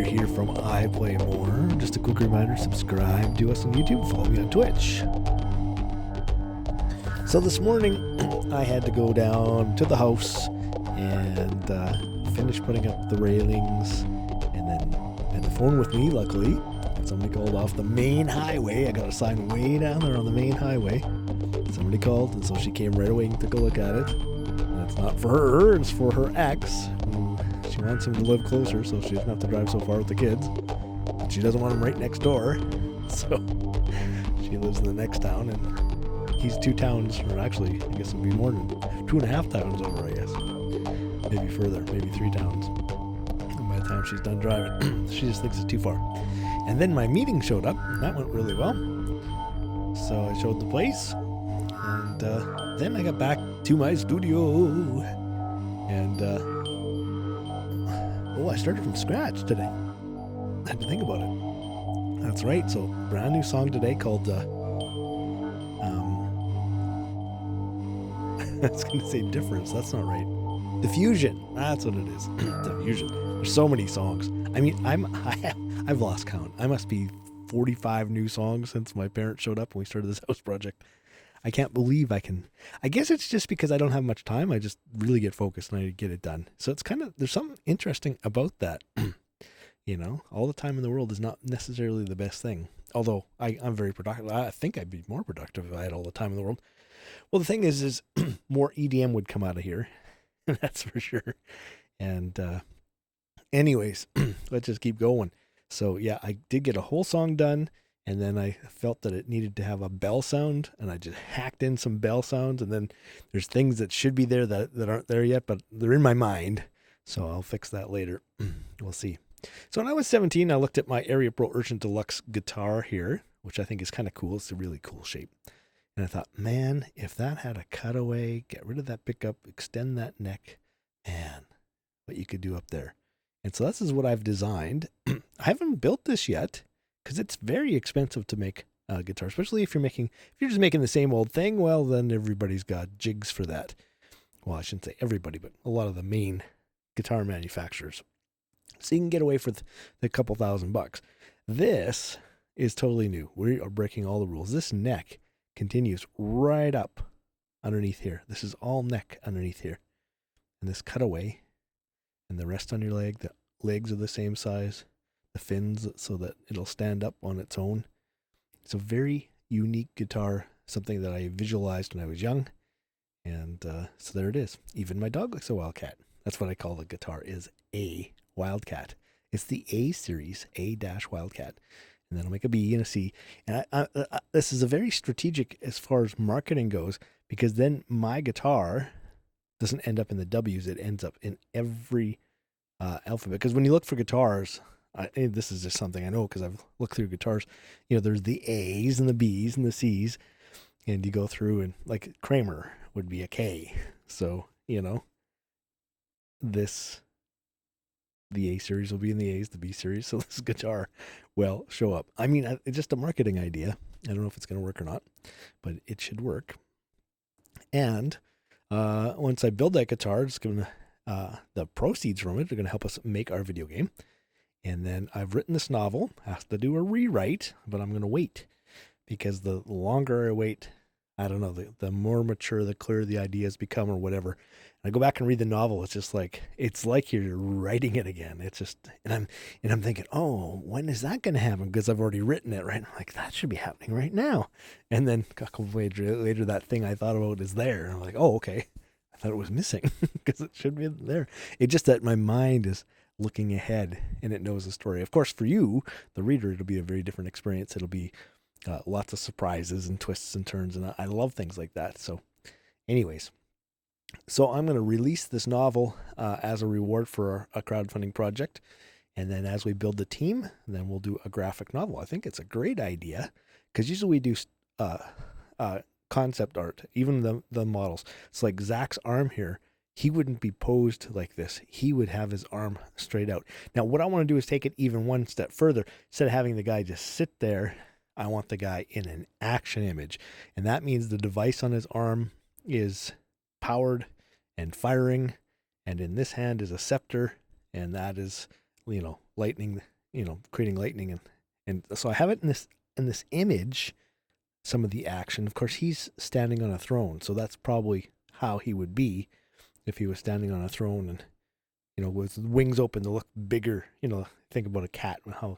Here from iPlayMore. Just a quick reminder, subscribe to us on YouTube, follow me on Twitch. So this morning I had to go down to the house and finish putting up the railings, and then I had the phone with me, luckily. Somebody called off the main highway. I got a sign way down there on the main highway. Somebody called, and so she came right away and took a look at it. And it's not for her, it's for her ex. She wants him to live closer so she doesn't have to drive so far with the kids. But she doesn't want him right next door. So she lives in the next town, and he's 2 towns, or actually, I guess it would be more than 2.5 towns over, I guess. Maybe further, maybe 3 towns. And by the time she's done driving, she just thinks it's too far. And then my meeting showed up, and that went really well. So I showed the place, and then I got back to my studio, and I started from scratch today. I had to think about it. That's right. So, brand new song today called, I was going to say Difference. That's not right. Diffusion. That's what it is. Diffusion. There's so many songs. I mean, I've lost count. I must be 45 new songs since my parents showed up when we started this house project. I can't believe I guess it's just because I don't have much time. I just really get focused and I get it done. So it's there's something interesting about that. You know, all the time in the world is not necessarily the best thing. Although I'm very productive. I think I'd be more productive if I had all the time in the world. Well, the thing is more EDM would come out of here. That's for sure. And anyways, let's just keep going. So yeah, I did get a whole song done. And then I felt that it needed to have a bell sound, and I just hacked in some bell sounds. And then there's things that should be there that aren't there yet, but they're in my mind. So I'll fix that later. We'll see. So when I was 17, I looked at my Area Pro Urchin Deluxe guitar here, which I think is kind of cool. It's a really cool shape. And I thought, man, if that had a cutaway, get rid of that pickup, extend that neck, man, what you could do up there. And so this is what I've designed. I haven't built this yet, because it's very expensive to make a guitar, especially if you're just making the same old thing. Well, then everybody's got jigs for that. Well, I shouldn't say everybody, but a lot of the main guitar manufacturers. So you can get away for the couple $1,000. This is totally new. We are breaking all the rules. This neck continues right up underneath here. This is all neck underneath here. And this cutaway and the rest on your leg, the legs are the same size. The fins so that it'll stand up on its own. It's a very unique guitar, something that I visualized when I was young. And so there it is. Even my dog likes a Wildcat. That's what I call the guitar, is a Wildcat. It's the A series, A-Wildcat. And then I'll make a B and a C. And this is a very strategic as far as marketing goes, because then my guitar doesn't end up in the W's. It ends up in every alphabet. Because when you look for guitars, this is just something I know because I've looked through guitars. You know, there's the A's and the B's and the C's, and you go through, and like Kramer would be a K. So, you know, the A series will be in the A's, the B series. So this guitar will show up. I mean, it's just a marketing idea. I don't know if it's going to work or not, but it should work. And once I build that guitar, it's going to, the proceeds from it are going to help us make our video game. And then I've written this novel, has to do a rewrite, but I'm going to wait, because the longer I wait, I don't know, the more mature, the clearer the ideas become or whatever. I go back and read the novel. It's like you're writing it again. It's just, and I'm thinking, oh, when is that going to happen? Because I've already written it, right? I'm like, that should be happening right now. And then a couple of later, that thing I thought about is there. And I'm like, oh, okay. I thought it was missing because it should be there. It's just that my mind is looking ahead and it knows the story. Of course, for you, the reader, it'll be a very different experience. It'll be lots of surprises and twists and turns, and I love things like that. So, anyways. So I'm going to release this novel as a reward for a crowdfunding project. And then as we build the team, then we'll do a graphic novel. I think it's a great idea because usually we do concept art, even the models. It's like Zach's arm here. He wouldn't be posed like this. He would have his arm straight out. Now, what I want to do is take it even one step further. Instead of having the guy just sit there, I want the guy in an action image. And that means the device on his arm is powered and firing, and in this hand is a scepter, and that is, lightning, creating lightning, and so I have it in this image, some of the action. Of course, he's standing on a throne, so that's probably how he would be if he was standing on a throne and with wings open to look bigger. Think about a cat, how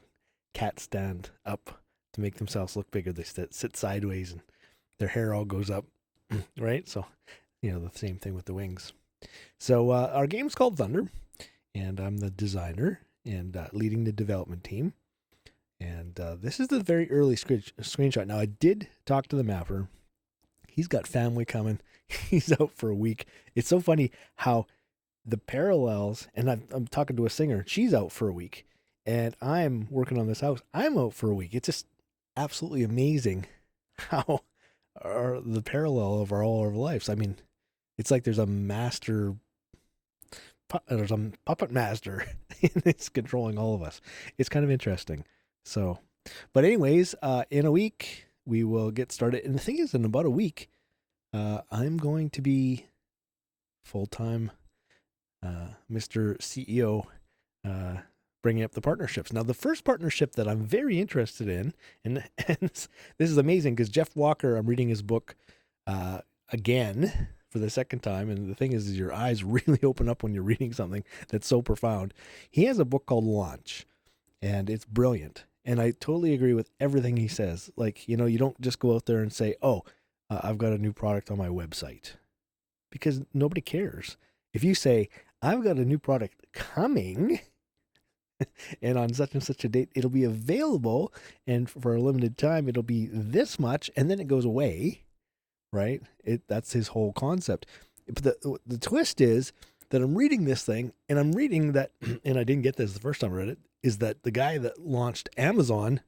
cats stand up to make themselves look bigger. They sit sideways and their hair all goes up, right? So the same thing with the wings. So our game's called Thunder, and I'm the designer and leading the development team. And this is the very early screenshot. Now, I did talk to the mapper. He's got family coming. He's out for a week. It's so funny how the parallels, and I'm talking to a singer. She's out for a week, and I'm working on this house. I'm out for a week. It's just absolutely amazing how the parallel of all our lives. I mean, it's like there's a puppet master it's controlling all of us. It's kind of interesting. So, but anyways, in a week we will get started. And the thing is, in about a week, I'm going to be full-time Mr. CEO, bringing up the partnerships. Now, the first partnership that I'm very interested in, and this is amazing because Jeff Walker, I'm reading his book again for the second time. And the thing is your eyes really open up when you're reading something that's so profound. He has a book called Launch, and it's brilliant. And I totally agree with everything he says. Like, you don't just go out there and say, oh, I've got a new product on my website, because nobody cares. If you say, I've got a new product coming, and on such and such a date, it'll be available, and for a limited time, it'll be this much, and then it goes away, right? That's his whole concept. But the twist is that I'm reading this thing, and I'm reading that, and I didn't get this the first time I read it, is that the guy that launched Amazon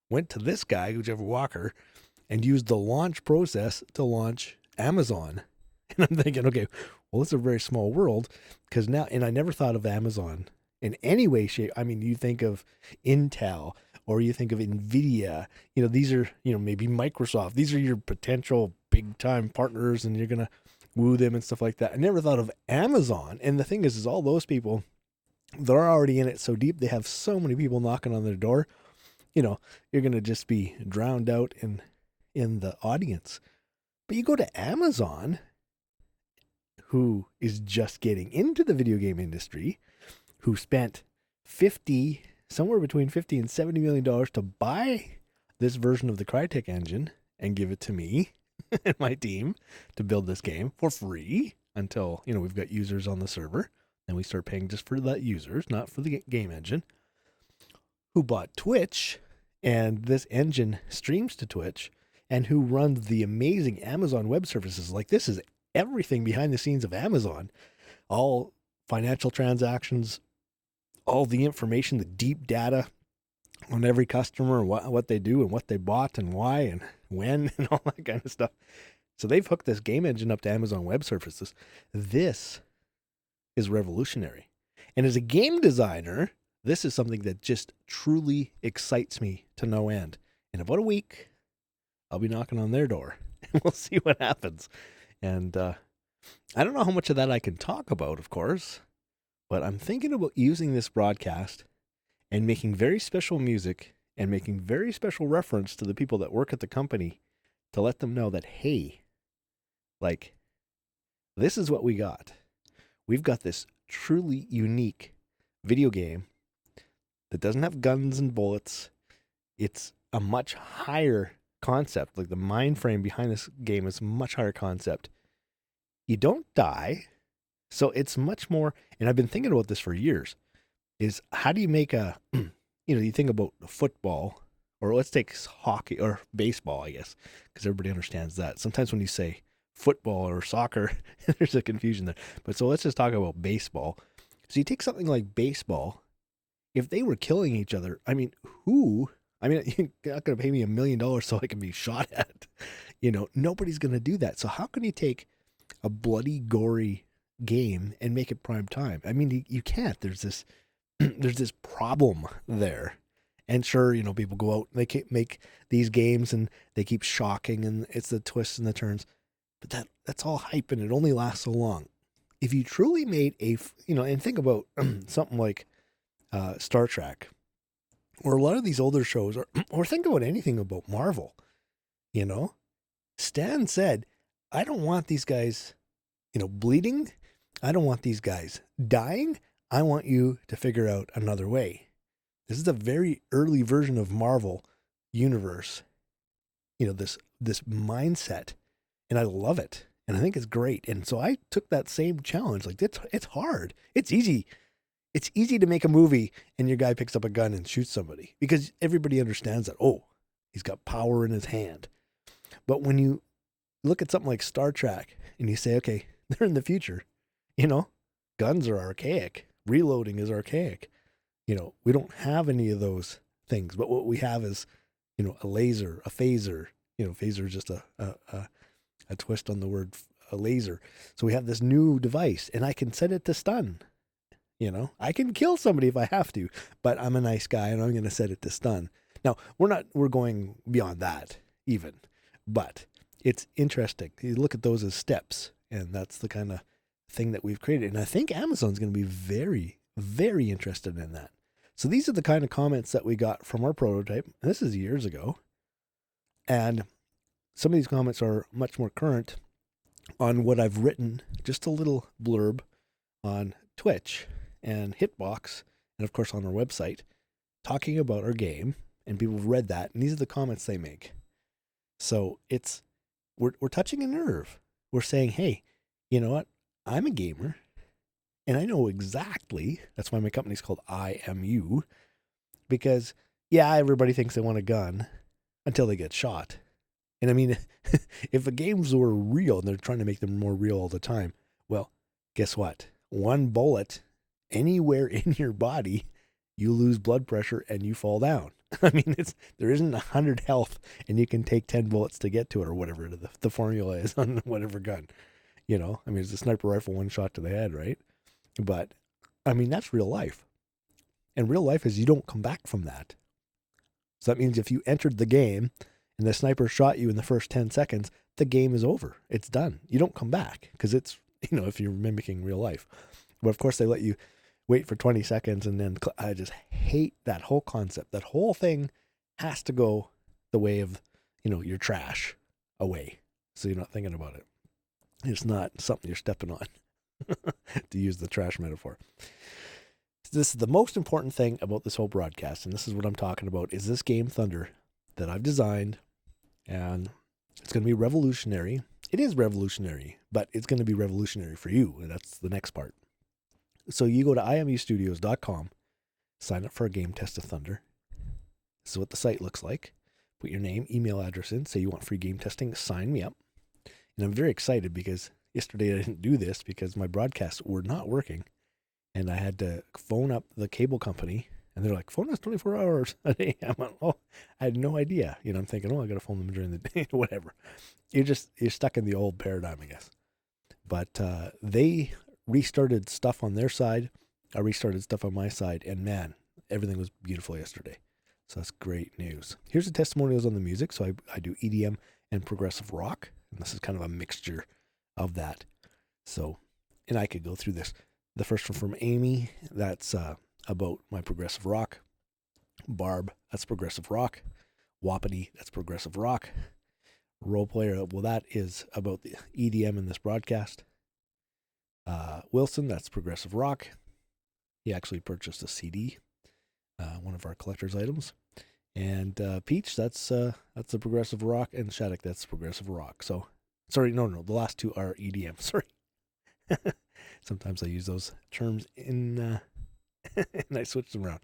went to this guy, Jeff Walker, and used the launch process to launch Amazon. And I'm thinking, okay, well, it's a very small world, because now, and I never thought of Amazon in any way, shape. I mean, you think of Intel, or you think of NVIDIA, these are, maybe Microsoft. These are your potential big time partners, and you're going to woo them and stuff like that. I never thought of Amazon. And the thing is all those people, they're already in it so deep. They have so many people knocking on their door. You're going to just be drowned out in the audience. But you go to Amazon, who is just getting into the video game industry, who spent somewhere between $50 and $70 million to buy this version of the Crytek engine and give it to me and my team to build this game for free until, we've got users on the server. And we start paying just for the users, not for the game engine. Who bought Twitch, and this engine streams to Twitch, and who runs the amazing Amazon Web Services. Like, this is everything behind the scenes of Amazon. All financial transactions, all the information, the deep data on every customer, what they do and what they bought and why and when and all that kind of stuff. So they've hooked this game engine up to Amazon Web Services. This is revolutionary. And as a game designer, this is something that just truly excites me to no end. In about a week, I'll be knocking on their door, and we'll see what happens. And I don't know how much of that I can talk about, of course, but I'm thinking about using this broadcast and making very special music and making very special reference to the people that work at the company to let them know that, hey, like, this is what we got. we've got this truly unique video game that doesn't have guns and bullets. It's a much higher concept. Like the mind frame behind this game is a much higher concept. You don't die. So it's much more, and I've been thinking about this for years, is how do you make a, you think about football, or let's take hockey or baseball, I guess, because everybody understands that. Sometimes when you say football or soccer, there's a confusion there. But so let's just talk about baseball. So you take something like baseball, if they were killing each other, I mean, you're not going to pay me $1 million so I can be shot at. Nobody's going to do that. So how can you take a bloody, gory game and make it prime time? I mean, you can't. There's this there's this problem there. And sure, people go out and they make these games and they keep shocking and it's the twists and the turns. But that's all hype and it only lasts so long. If you truly made and think about something like Star Trek or a lot of these older shows or think about anything about Marvel, Stan said, I don't want these guys, bleeding. I don't want these guys dying. I want you to figure out another way. This is a very early version of Marvel universe. This mindset, and I love it, and I think it's great. And so I took that same challenge. Like it's hard. It's easy. It's easy to make a movie and your guy picks up a gun and shoots somebody because everybody understands that. Oh, he's got power in his hand. But when you look at something like Star Trek and you say, okay, they're in the future, guns are archaic. Reloading is archaic. We don't have any of those things, but what we have is, a laser, a phaser. Phaser is just a twist on the word a laser. So we have this new device and I can set it to stun. I can kill somebody if I have to, but I'm a nice guy and I'm going to set it to stun. Now, we're going beyond that even, but it's interesting. You look at those as steps, and that's the kind of thing that we've created. And I think Amazon's going to be very, very interested in that. So these are the kind of comments that we got from our prototype. And this is years ago. And some of these comments are much more current on what I've written, just a little blurb on Twitch and Hitbox, and of course on our website, talking about our game, and people have read that, and these are the comments they make. So we're touching a nerve. We're saying, hey, you know what? I'm a gamer, and I know exactly. That's why my company's called IMU, because everybody thinks they want a gun until they get shot. And I mean, if the games were real and they're trying to make them more real all the time, well, guess what? One bullet anywhere in your body, you lose blood pressure and you fall down. I mean, there isn't 100 health and you can take 10 bullets to get to it or whatever the formula is on whatever gun. I mean, it's a sniper rifle, one shot to the head, right? But I mean, that's real life. And real life is you don't come back from that. So that means if you entered the game and the sniper shot you in the first 10 seconds, the game is over. It's done. You don't come back because it's, if you're mimicking real life. But of course they let you wait for 20 seconds and then I just hate that whole concept. That whole thing has to go the way of, your trash away. So you're not thinking about it. It's not something you're stepping on, to use the trash metaphor. This is the most important thing about this whole broadcast, and this is what I'm talking about, is this game Thunder that I've designed, and it's going to be revolutionary. It is revolutionary, but it's going to be revolutionary for you, and that's the next part. So you go to imustudios.com, sign up for a game test of Thunder. This is what the site looks like. Put your name, email address in, say you want free game testing, sign me up. And I'm very excited because yesterday I didn't do this because my broadcasts were not working. And I had to phone up the cable company, and they're like, phone us 24 hours a day. I'm like, I had no idea. I'm thinking, I got to phone them during the day, whatever. You're stuck in the old paradigm, I guess. But they restarted stuff on their side. I restarted stuff on my side, and man, everything was beautiful yesterday. So that's great news. Here's the testimonials on the music. So I do EDM and progressive rock, and this is kind of a mixture of that. So, and I could go through this. The first one from Amy, that's about my progressive rock. Barb, that's progressive rock. Wapiti, that's progressive rock. Role player, well, that is about the EDM in this broadcast. Wilson, that's progressive rock. He actually purchased a CD, one of our collector's items. And Peach, that's the progressive rock, and Shattuck, that's progressive rock. So, sorry, no, the last two are EDM. Sorry. Sometimes I use those terms and I switch them around.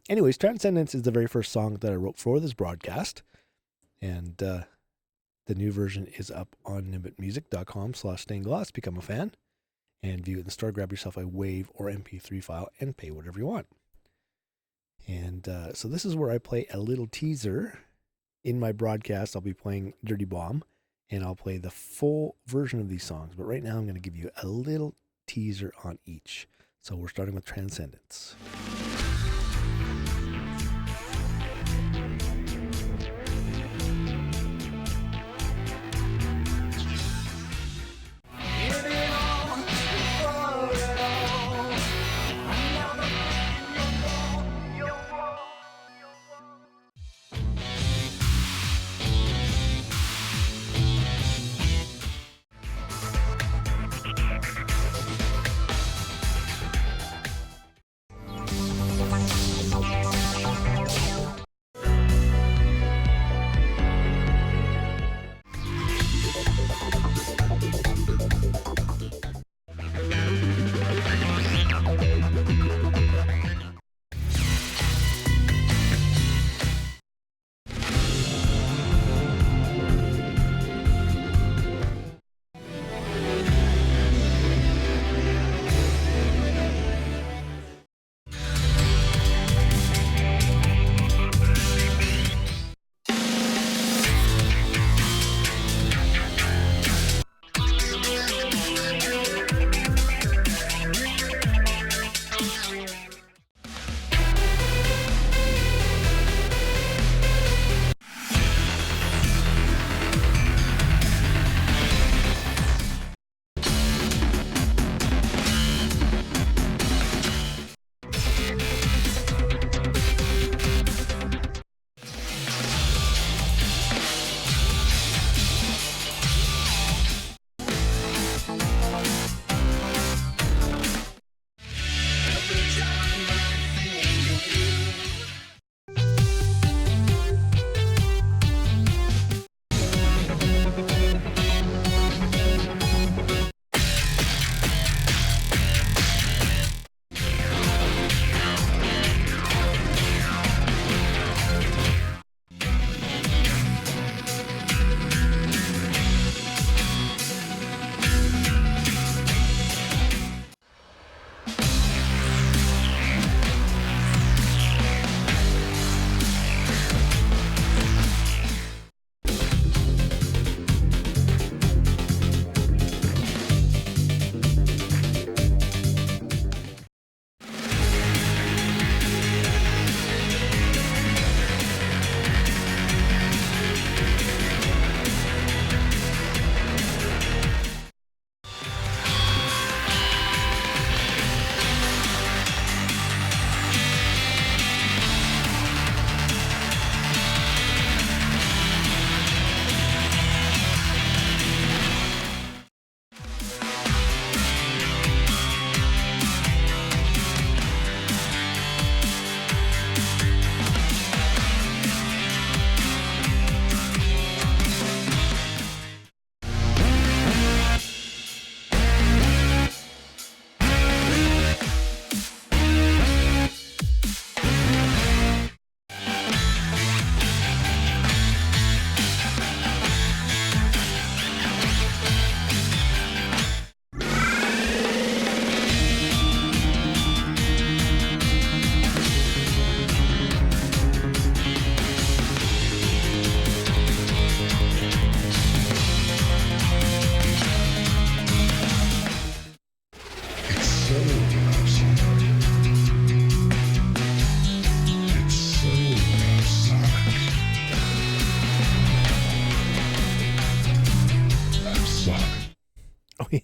Anyways, Transcendence is the very first song that I wrote for this broadcast, and the new version is up on nimbitmusic.com/stainedglass. Become a fan and view it in the store. Grab yourself a WAV or MP3 file and pay whatever you want. And so this is where I play a little teaser. In my broadcast, I'll be playing Dirty Bomb, and I'll play the full version of these songs. But right now, I'm going to give you a little teaser on each. So we're starting with Transcendence.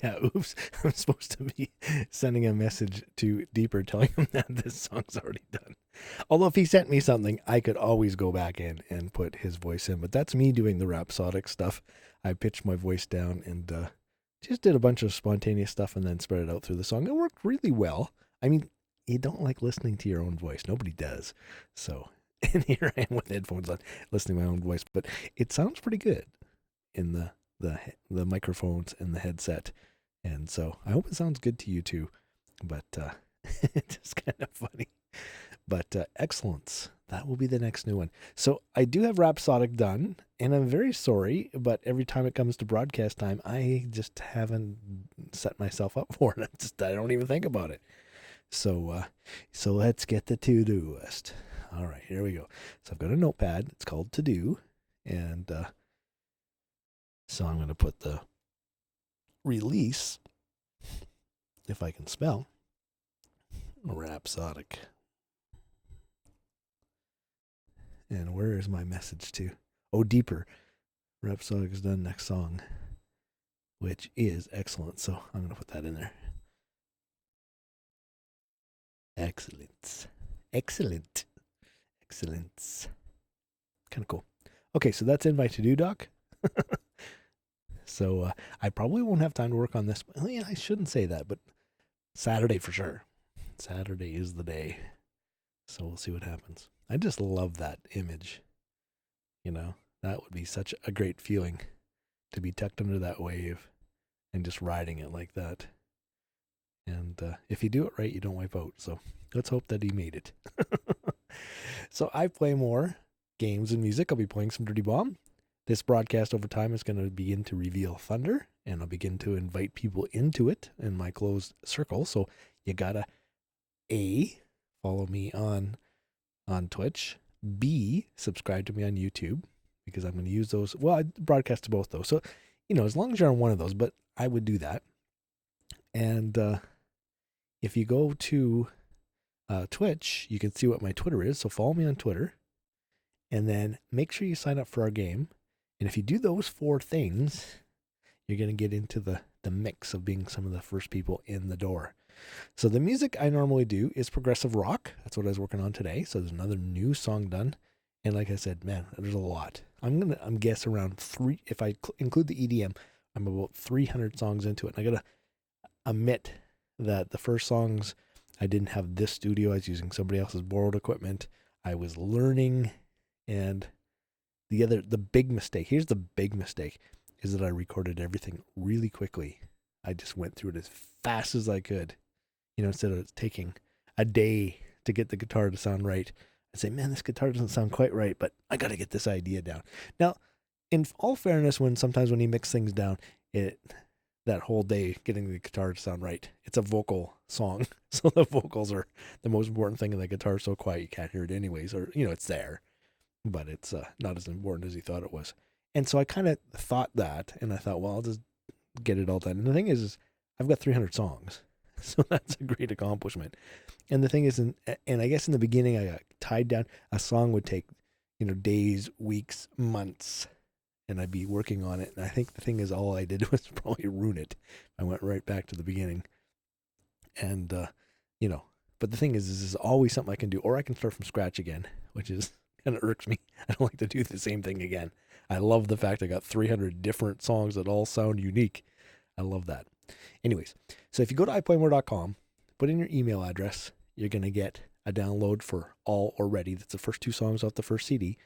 Yeah, oops. I'm supposed to be sending a message to Deeper telling him that this song's already done. Although if he sent me something, I could always go back in and put his voice in. But that's me doing the rhapsodic stuff. I pitch my voice down and Just did a bunch of spontaneous stuff and then spread it out through the song. It worked really well. I mean, you don't like listening to your own voice. Nobody does. So, and here I am with headphones on, listening to my own voice. But it sounds pretty good in the microphones and the headset. And so I hope it sounds good to you too. But it's just kind of funny. But Excellence, that will be the next new one. So I do have Rhapsodic done, and I'm very sorry, but every time it comes to broadcast time, I just haven't set myself up for it. I don't even think about it. So let's get the to-do list. All right, here we go. So I've got a notepad. It's called To Do, and so I'm going to put the release, if I can spell, Rhapsodic. And where is my message to? Oh, Deeper. Rhapsodic is done, next song, which is Excellent. So I'm going to put that in there. Excellence. Excellent. Excellence. Kind of cool. Okay, so that's in my to-do doc. So I probably won't have time to work on this. Well, yeah, I shouldn't say that, but Saturday for sure. Saturday is the day. So we'll see what happens. I just love that image. You know, that would be such a great feeling to be tucked under that wave and just riding it like that. And if you do it right, you don't wipe out. So let's hope that he made it. So I play more games and music. I'll be playing some Dirty Bomb. This broadcast over time is going to begin to reveal Thunder, and I'll begin to invite people into it in my closed circle. So you gotta A, follow me on Twitch. B, subscribe to me on YouTube, because I'm going to use those. Well, I broadcast to both those. So, as long as you're on one of those, but I would do that. And if you go to Twitch, you can see what my Twitter is. So follow me on Twitter, and then make sure you sign up for our game. And if you do those 4 things, you're going to get into the mix of being some of the first people in the door. So the music I normally do is progressive rock. That's what I was working on today. So there's another new song done. And like I said, man, there's a lot. I'm guess around 3, if I include the EDM, I'm about 300 songs into it. And I got to admit that the first songs, I didn't have this studio. I was using somebody else's borrowed equipment. I was learning, and the big mistake, here's the big mistake, is that I recorded everything really quickly. I just went through it as fast as I could. Instead of taking a day to get the guitar to sound right, I'd say, man, this guitar doesn't sound quite right, but I got to get this idea down. Now, in all fairness, when you mix things down, that whole day getting the guitar to sound right, it's a vocal song. So the vocals are the most important thing, and the guitar's so quiet you can't hear it anyways, or, it's there, but it's not as important as you thought it was. And so I kind of thought that, and I thought, well, I'll just get it all done. And the thing is I've got 300 songs. So that's a great accomplishment. And the thing is, and I guess in the beginning I got tied down. A song would take, days, weeks, months, and I'd be working on it. And I think the thing is, all I did was probably ruin it. I went right back to the beginning. And, but the thing is, this is always something I can do, or I can start from scratch again, which is kind of irks me. I don't like to do the same thing again. I love the fact I got 300 different songs that all sound unique. I love that. Anyways, so if you go to iPlayMore.com, put in your email address, you're going to get a download for All or Ready. That's the first 2 songs off the first CD.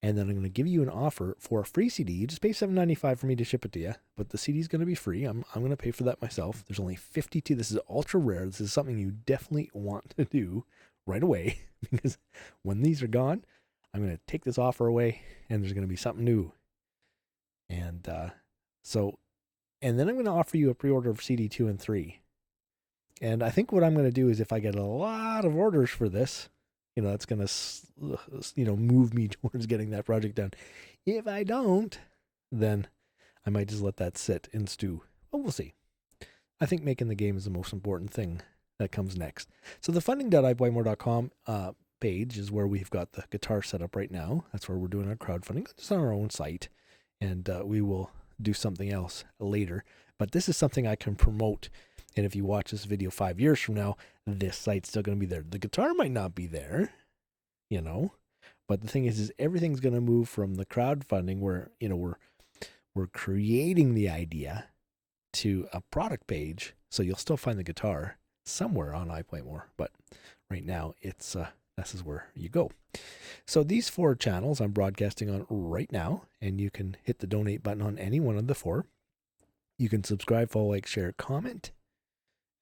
And then I'm going to give you an offer for a free CD. You just pay $7.95 for me to ship it to you, but the CD is going to be free. I'm going to pay for that myself. There's only 52. This is ultra rare. This is something you definitely want to do right away, because when these are gone, I'm going to take this offer away, and there's going to be something new. And and then I'm going to offer you a pre-order of CD 2 and 3. And I think what I'm going to do is, if I get a lot of orders for this, that's going to, move me towards getting that project done. If I don't, then I might just let that sit and stew. But we'll see. I think making the game is the most important thing that comes next. So the funding.iplaymore.com page is where we've got the guitar set up right now. That's where we're doing our crowdfunding. It's on our own site. And we will do something else later. But this is something I can promote. And if you watch this video 5 years from now, this site's still going to be there. The guitar might not be there, but the thing is everything's going to move from the crowdfunding, where, we're creating the idea, to a product page, so you'll still find the guitar somewhere on iPlayMore, but right now it's this is where you go. So these 4 channels I'm broadcasting on right now, and you can hit the donate button on any one of the 4. You can subscribe, follow, like, share, comment,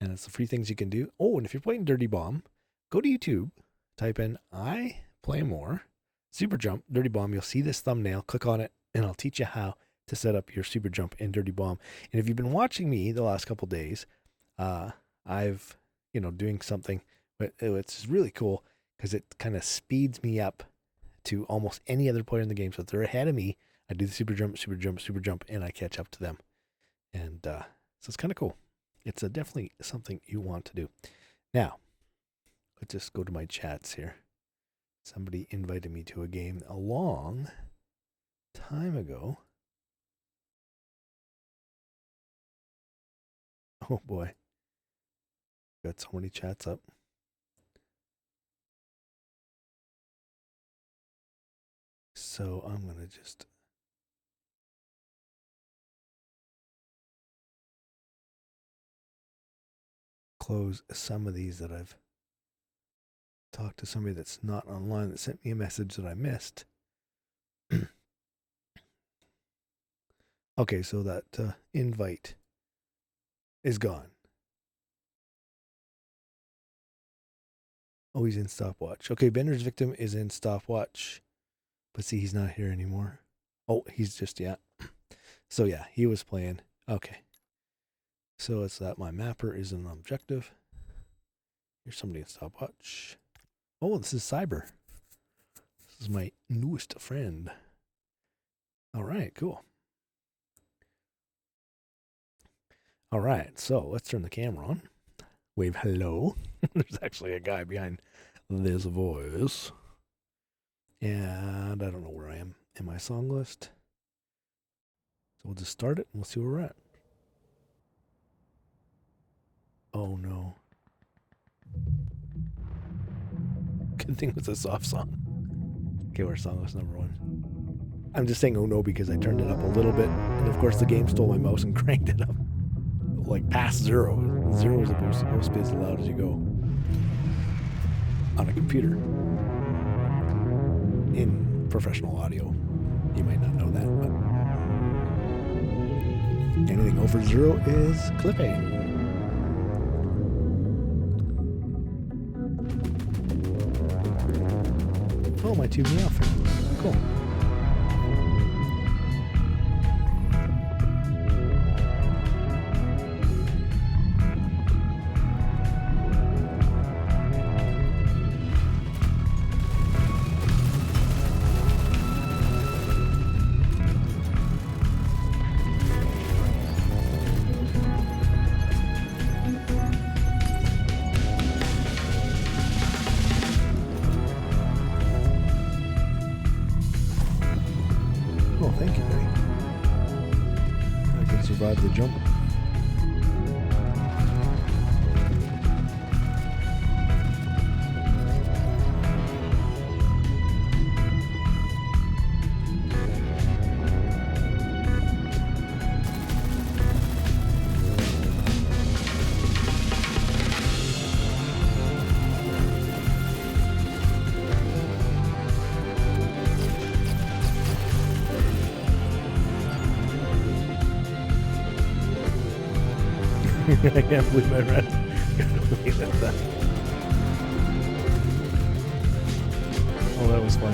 and it's the free things you can do. Oh, and if you're playing Dirty Bomb, go to YouTube, type in iPlayMore Super Jump Dirty Bomb. You'll see this thumbnail. Click on it, and I'll teach you how to set up your Super Jump in Dirty Bomb. And if you've been watching me the last couple days, I've doing something, but it's really cool because it kind of speeds me up to almost any other player in the game. So if they're ahead of me, I do the Super Jump, Super Jump, Super Jump, and I catch up to them. And so it's kind of cool. It's definitely something you want to do. Now, let's just go to my chats here. Somebody invited me to a game a long time ago. Oh boy. Got so many chats up. So I'm going to just close some of these that I've talked to somebody that's not online that sent me a message that I missed. Okay, so that invite is gone. Oh, he's in stopwatch. Okay, Bender's victim is in stopwatch. But see, he's not here anymore. Oh, he's just, yeah. So yeah, he was playing. Okay. So it's that my mapper is an objective. Here's somebody in stopwatch. Oh, this is Cyber. This is my newest friend. All right, cool. All right, so let's turn the camera on. Wave hello. There's actually a guy behind this voice. And I don't know where I am in my song list. So we'll just start it and we'll see where we're at. Oh no. Good thing it's a soft song. Okay, we're song list number 1. I'm just saying oh no because I turned it up a little bit. And of course the game stole my mouse and cranked it up. Like past 0. 0 is supposed to be as loud as you go. On a computer. In professional audio. You might not know that, but anything over 0 is clipping. Oh, my 2 meow friends. Cool. The jump. I can't believe I read that. Oh, that was fun.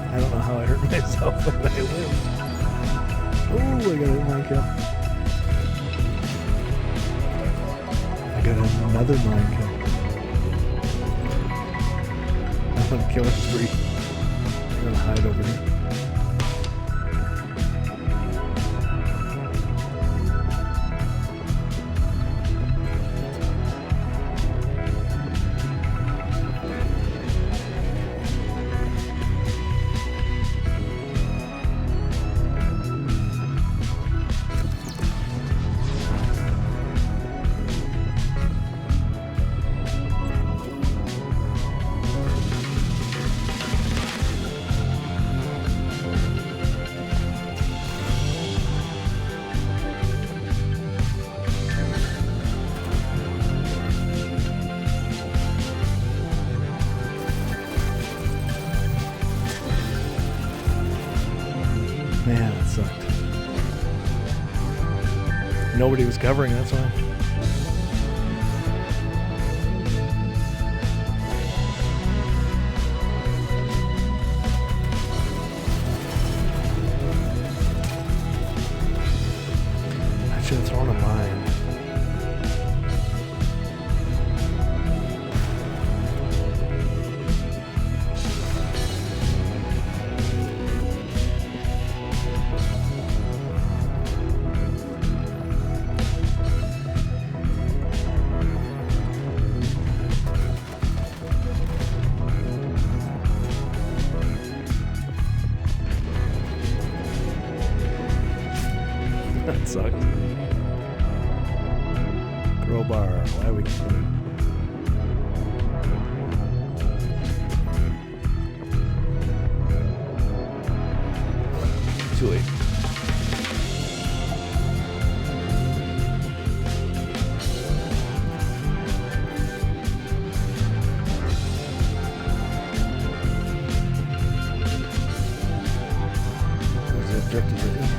I don't know how I hurt myself, but I lived. Oh, I got a mine kill. I got another mine kill. I'm on killing spree. I'm gonna hide over here. Nobody was covering, that's why. I should have thrown a mine. That sucks. Crowbar, why are we kidding? Too late. There's the objective right here.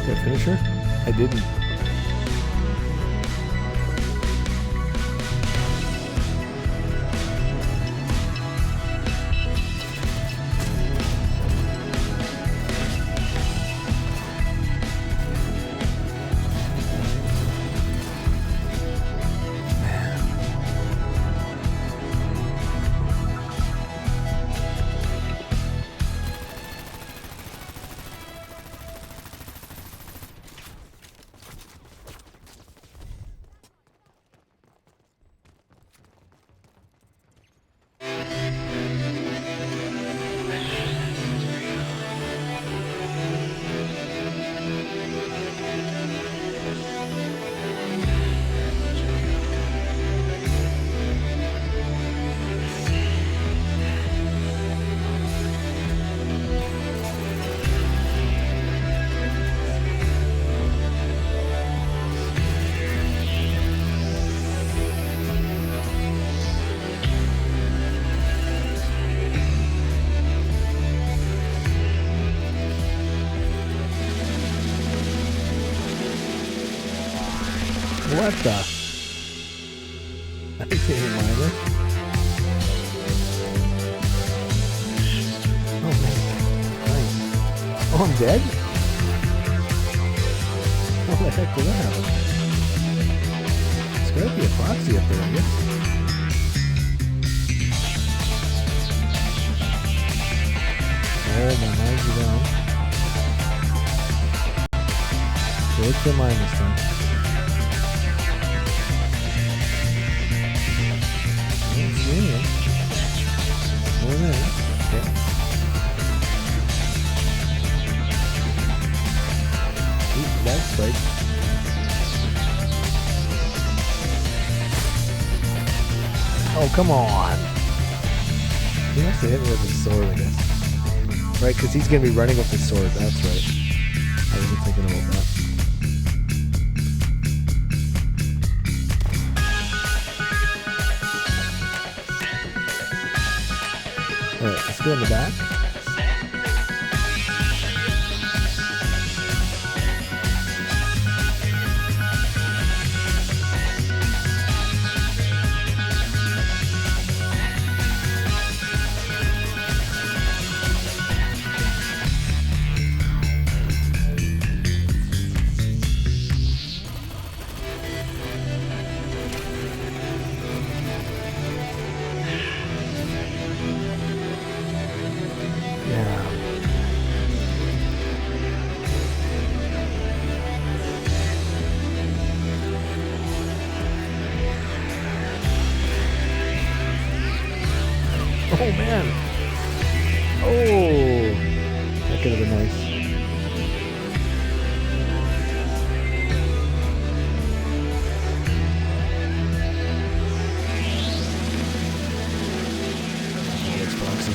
Did I finish her? I didn't. What the? I didn't even mind it. Oh man, nice. Oh, I'm dead? How the heck did that happen? It's gotta be a proxy up there, I guess. Oh, my mind's down. So it's your mind this time. Yeah. Oh, yeah. Okay. Ooh, that's right. Oh, come on. He has to hit me with his sword, I guess. Right, because he's going to be running with his sword. That's right. I wasn't thinking about that. Alright, let's go in the back. Oh man! Oh! That could have been nice. Oh, that's proxy.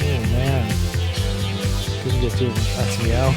Oh man. Get you. That's meow.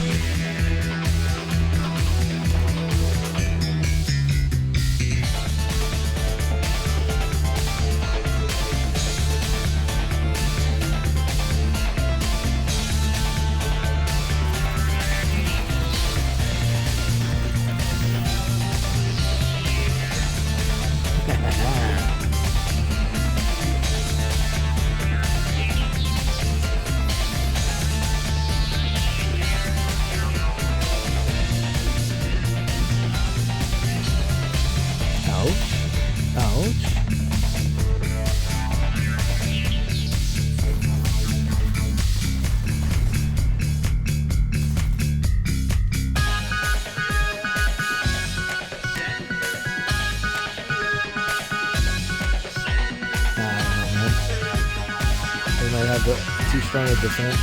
Too strong a defense.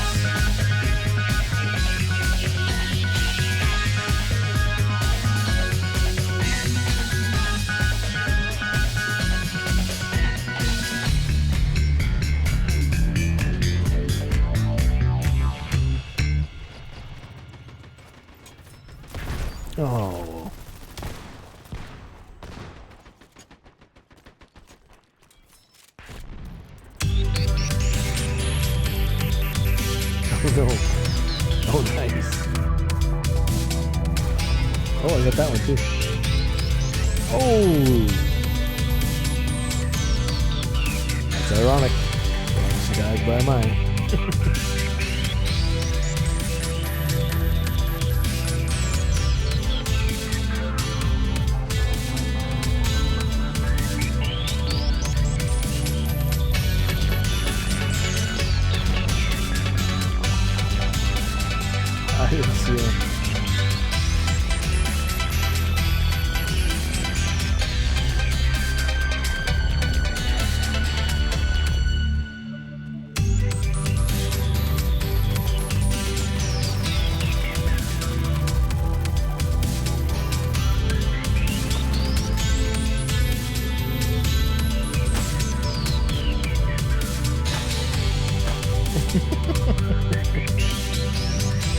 Oh. Oh no. Oh, nice. Oh, I got that one too. Oh! That's ironic. She died by mine. I didn't see him.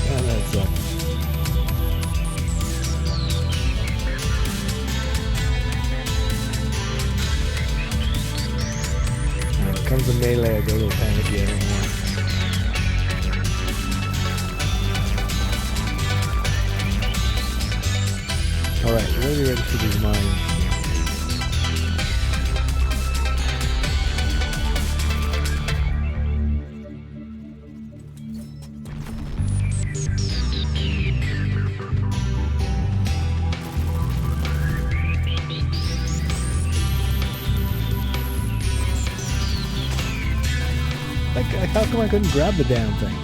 That sucks. Alright, comes a melee, I go a little panicky anymore. Alright, really ready for these mines. How come I couldn't grab the damn thing?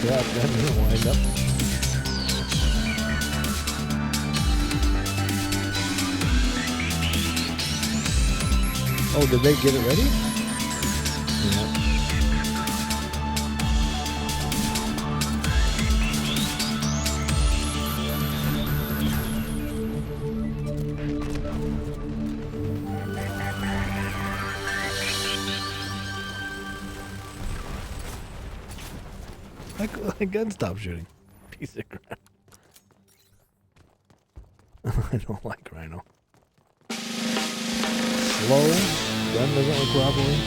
crap, that didn't wind up. Oh, did they get it ready? Yeah. My gun stopped shooting. Piece of crap. I don't like Rhino. Slow. Gun doesn't work properly.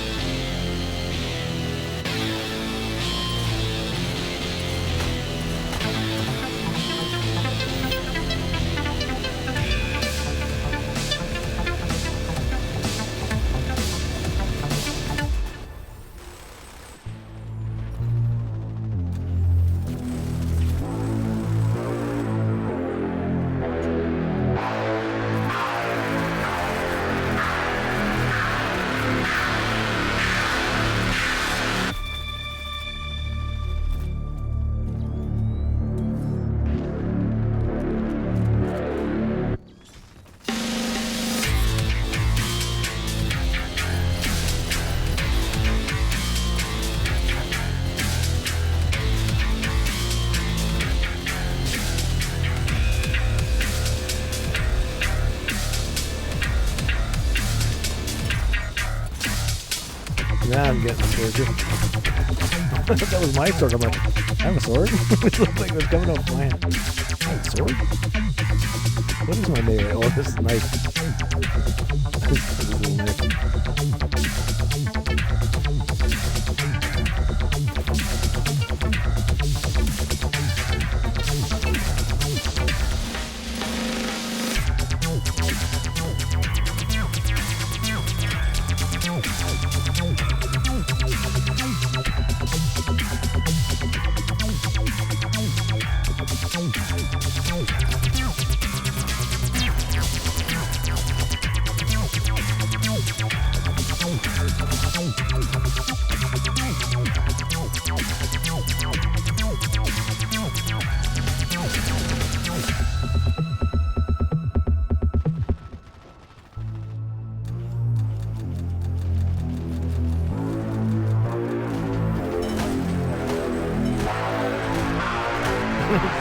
Now I'm getting scared too. That was my sword. I'm like, I have a sword? It looked like it was coming off my hand. I have a sword? What is my name? Oh, this is nice. This is a little knife.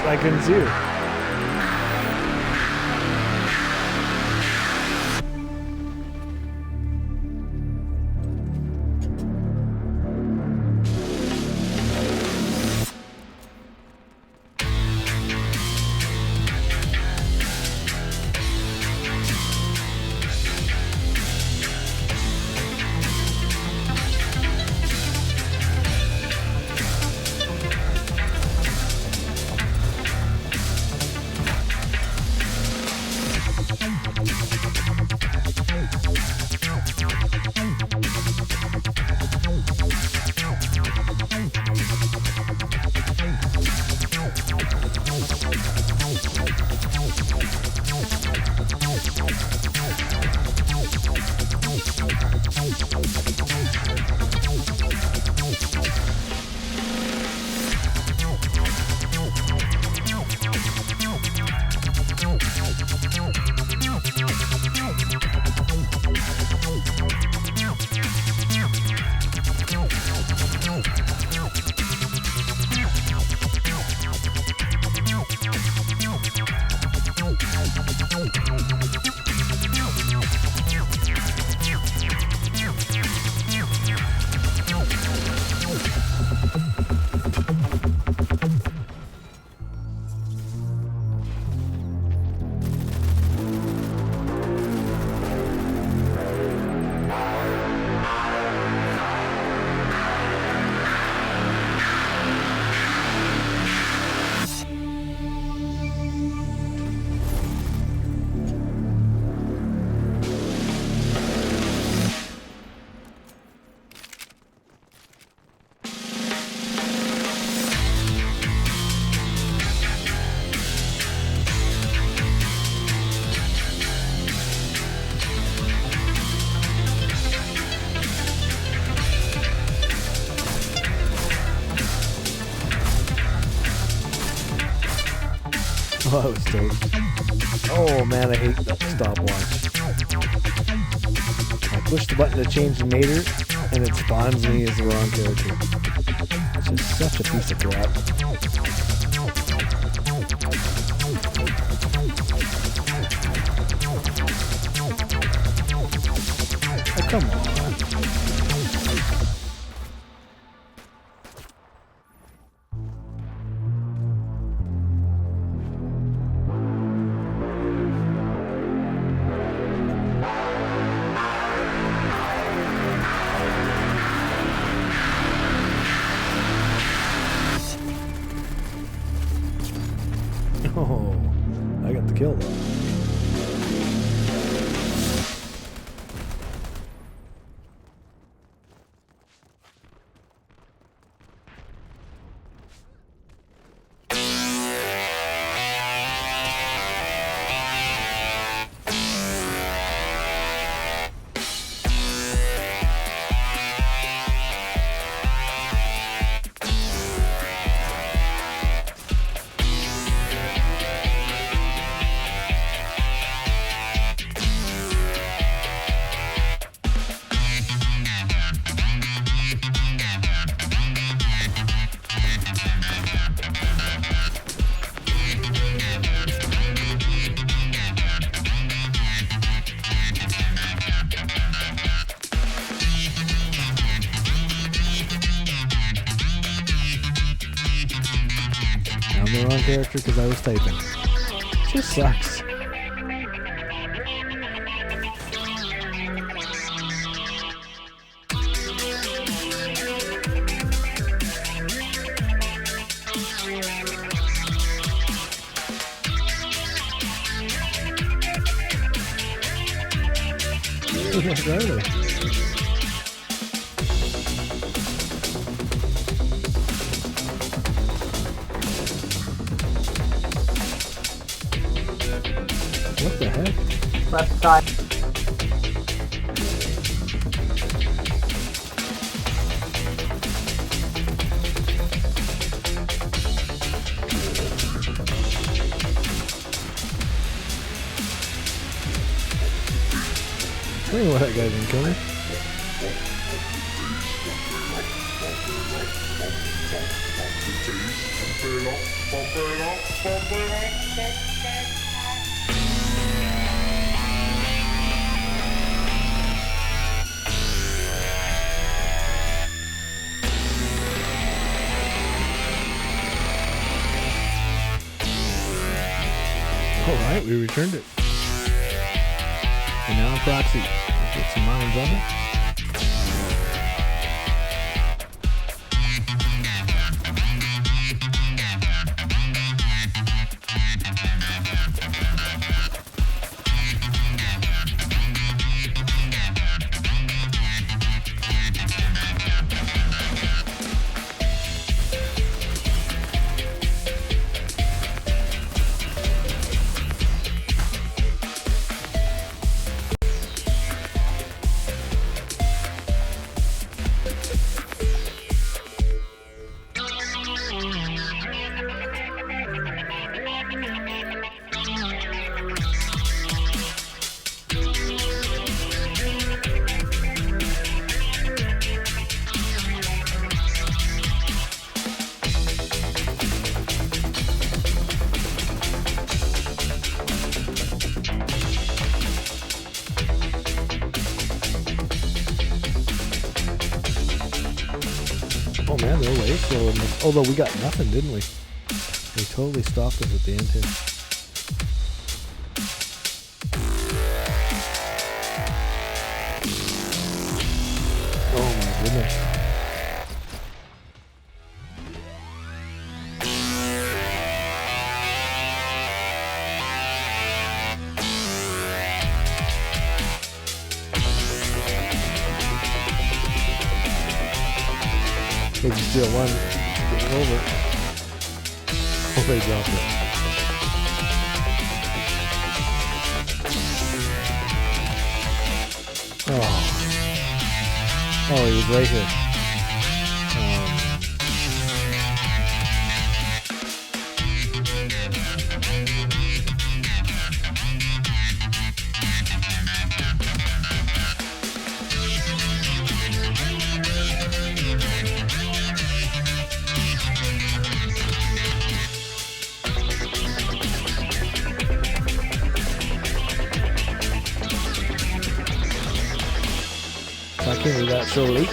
I couldn't see her. Oh, I was stoked. Oh man, I hate that stopwatch. I push the button to change the meter, and it spawns me as the wrong character. It's just such a piece of crap. Oh, come on. Oh, I got the kill though. I'm the wrong character because I was typing. Just sucks. What are they? What the heck? Press time. I don't know why that guy didn't kill me. Alright, we returned it. And now I'm proxy. Let's get some mines on it. Oh man, they're way slower than this. Although we got nothing, didn't we? They totally stopped us at the end here. Oh my goodness. They just steal one, get it over. Oh, they dropped it. Oh. Oh, he was right here. continue that shortly.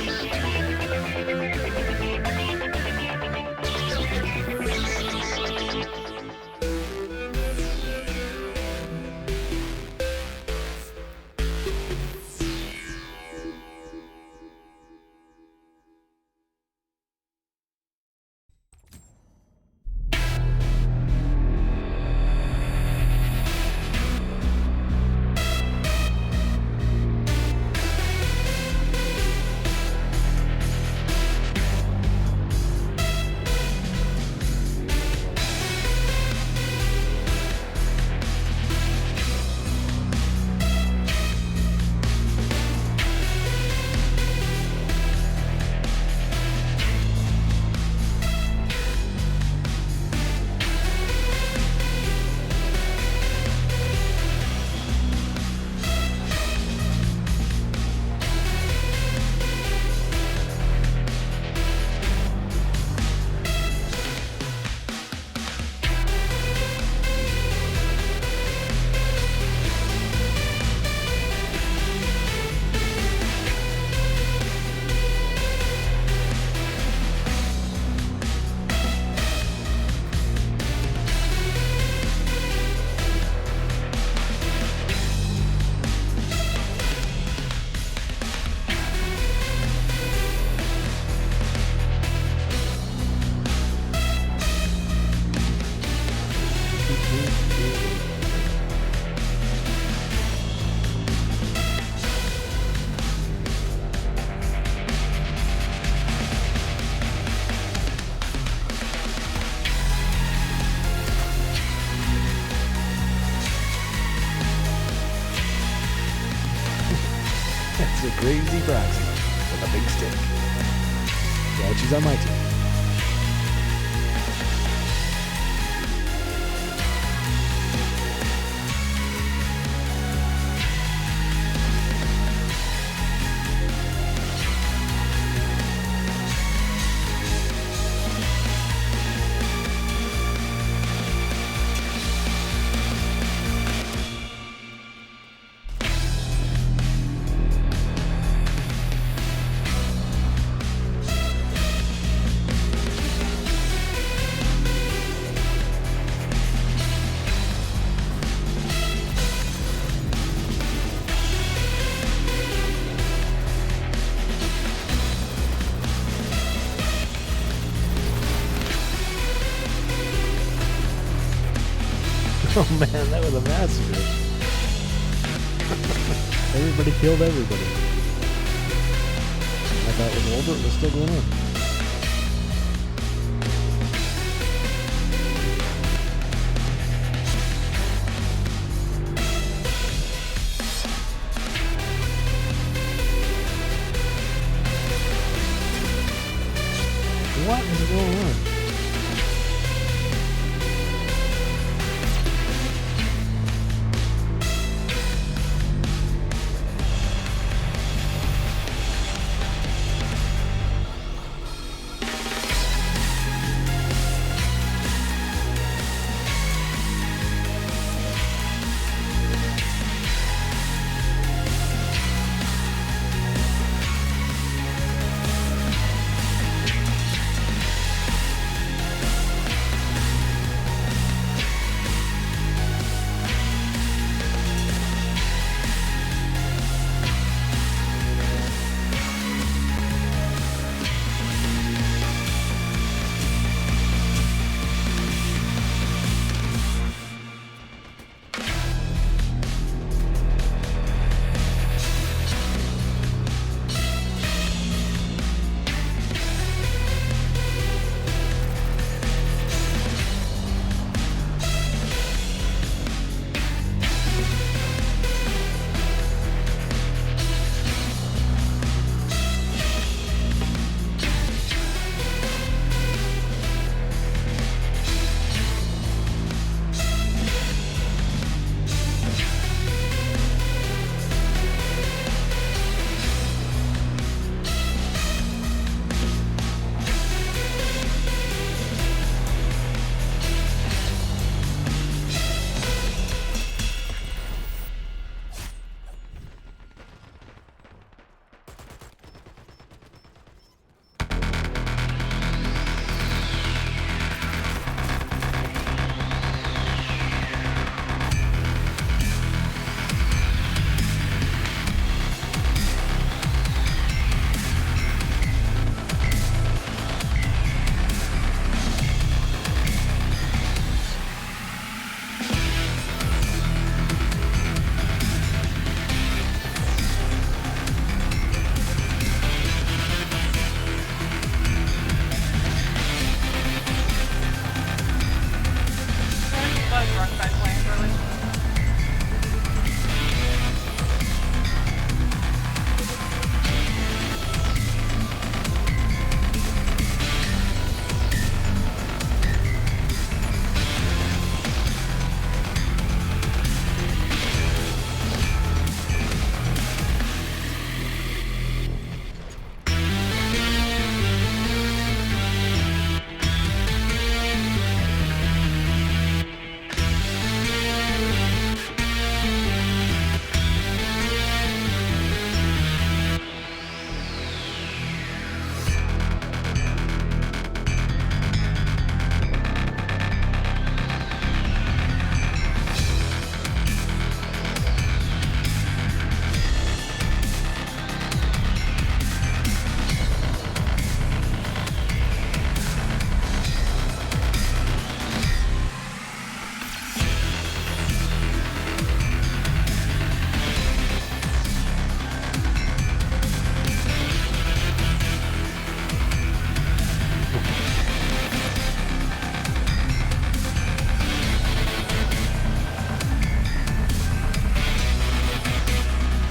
That's a crazy Braxy with a big stick. Glad she's on my team. Oh man, that was a massacre. Everybody killed everybody. I thought it was over, it was still going on. What is going on?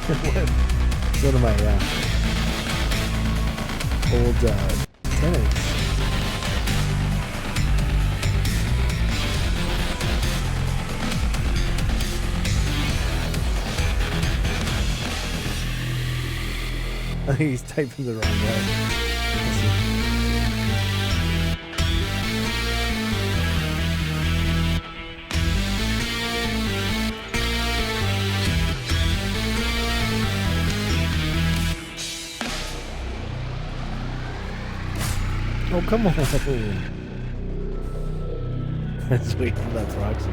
It's one of my old tenants. I think he's typing the wrong way. Oh, come on. Let's wait for that proxy.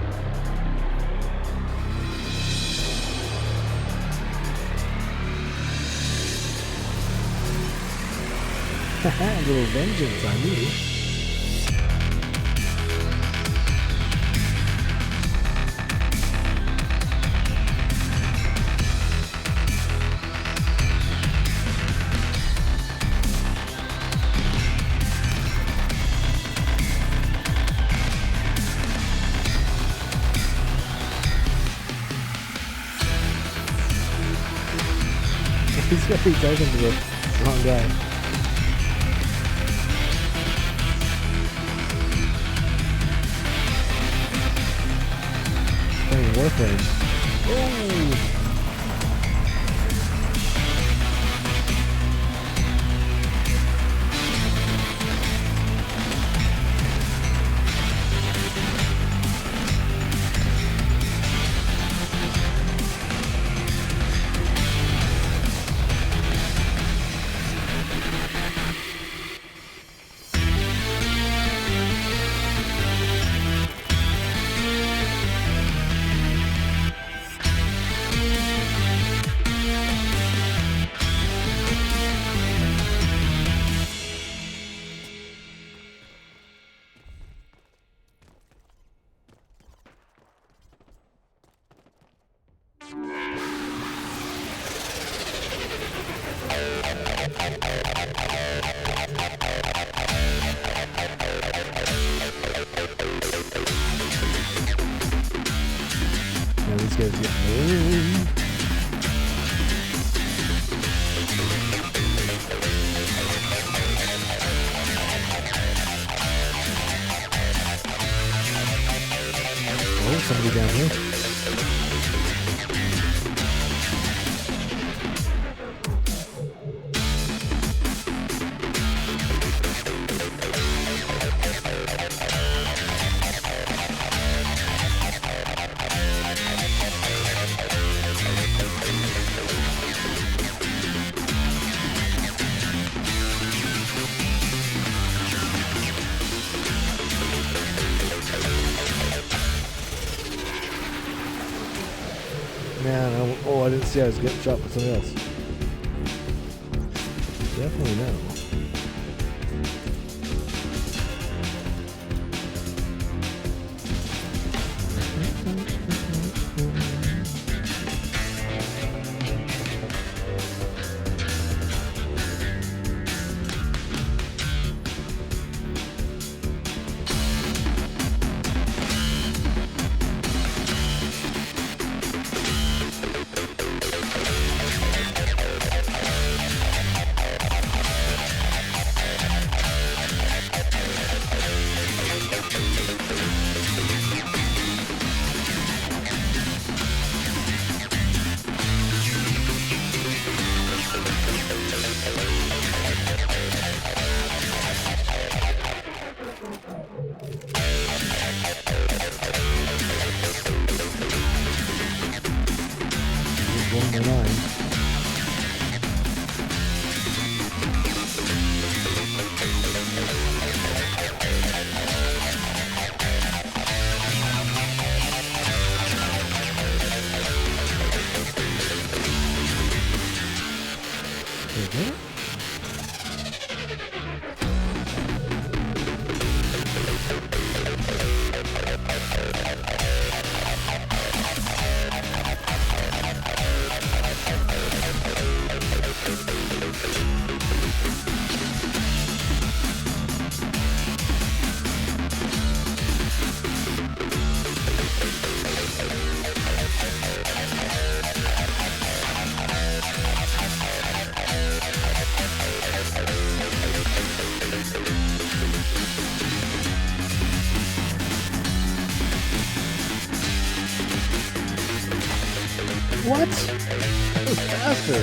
A little vengeance on you. He's got to be talking to the wrong guy. Playing Warframe. Oh! These guys get moved. Oh, somebody down here. Man, I didn't see I was getting shot by something else. Definitely no. What? That was faster.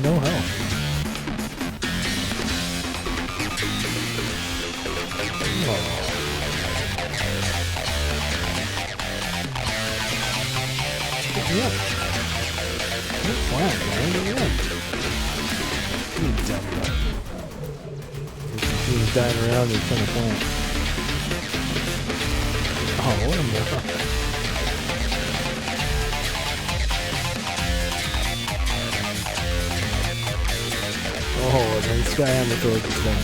No health. Oh. Pick me up. You're fine, man. Get me up. You dumb guy. He's dying around in front of plant. Oh, what a moron. Oh, and then this guy on the torch is down.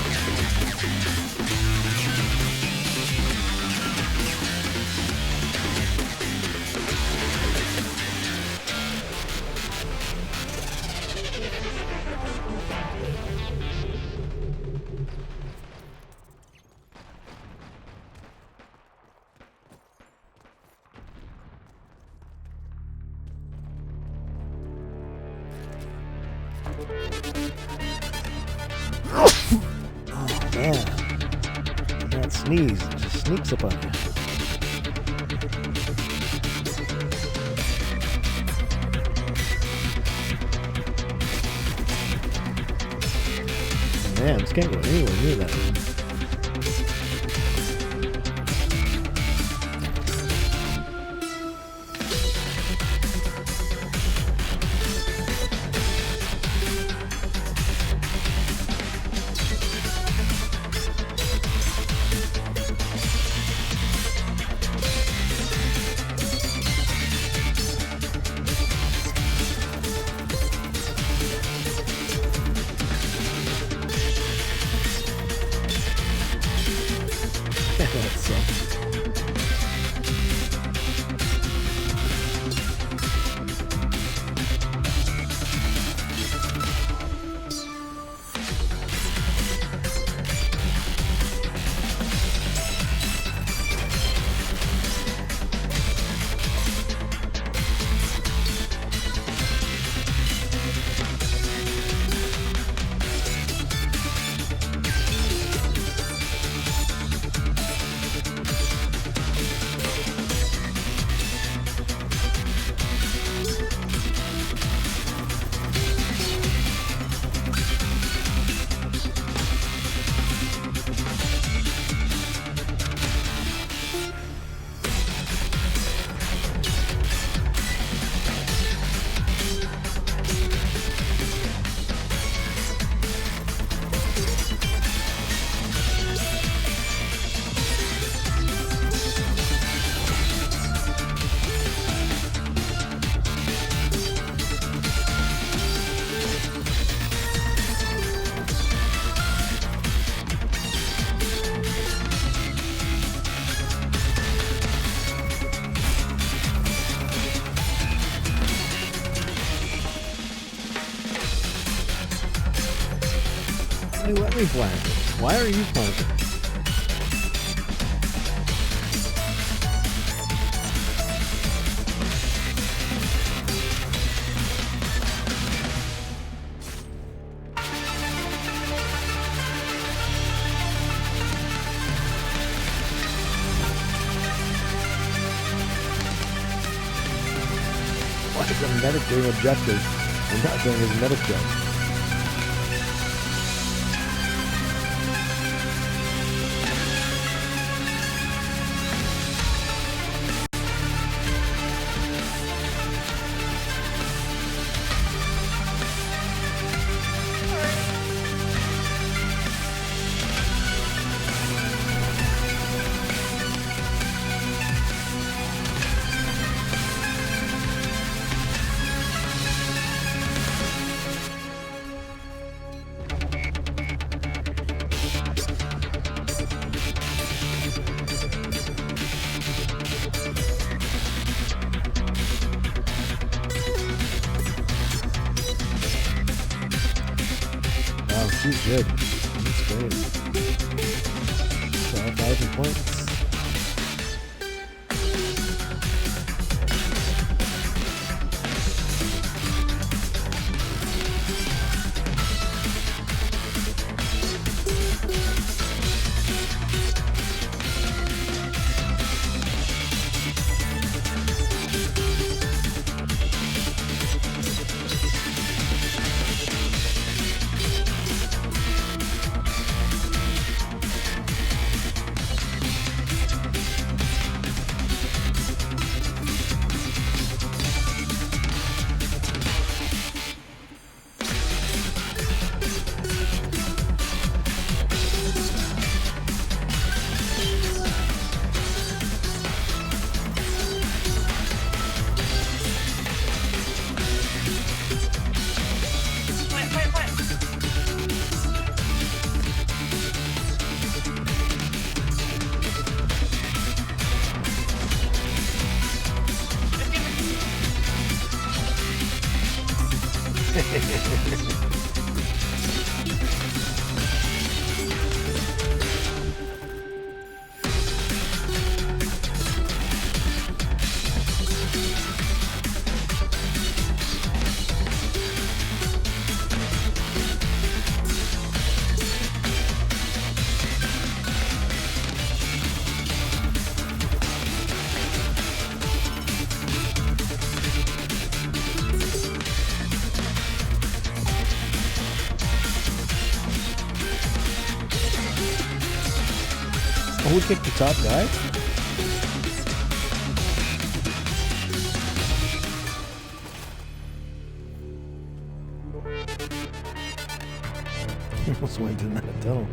Man, that sneeze just sneaks up on you. Man, this can't go anywhere near that. That sucks. Hey, let me plant it. Why are you planting? Why is the medic doing objective and not doing his medic job? she's good. That's great. 12,000 points. Oh, we kicked the top guy? Almost went in that tunnel.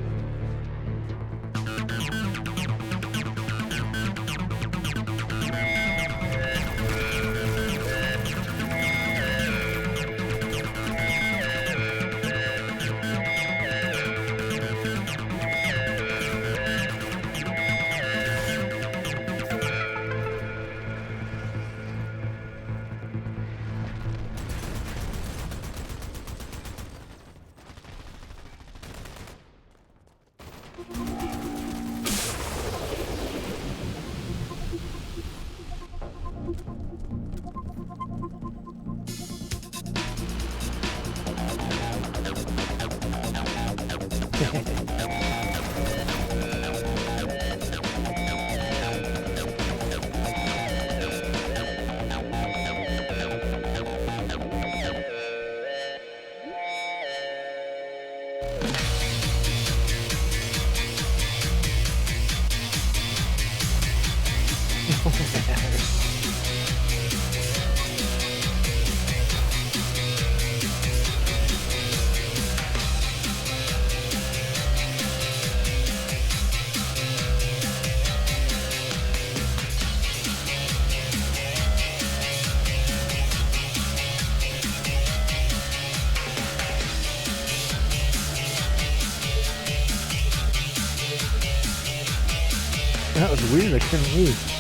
That was weird, I couldn't move.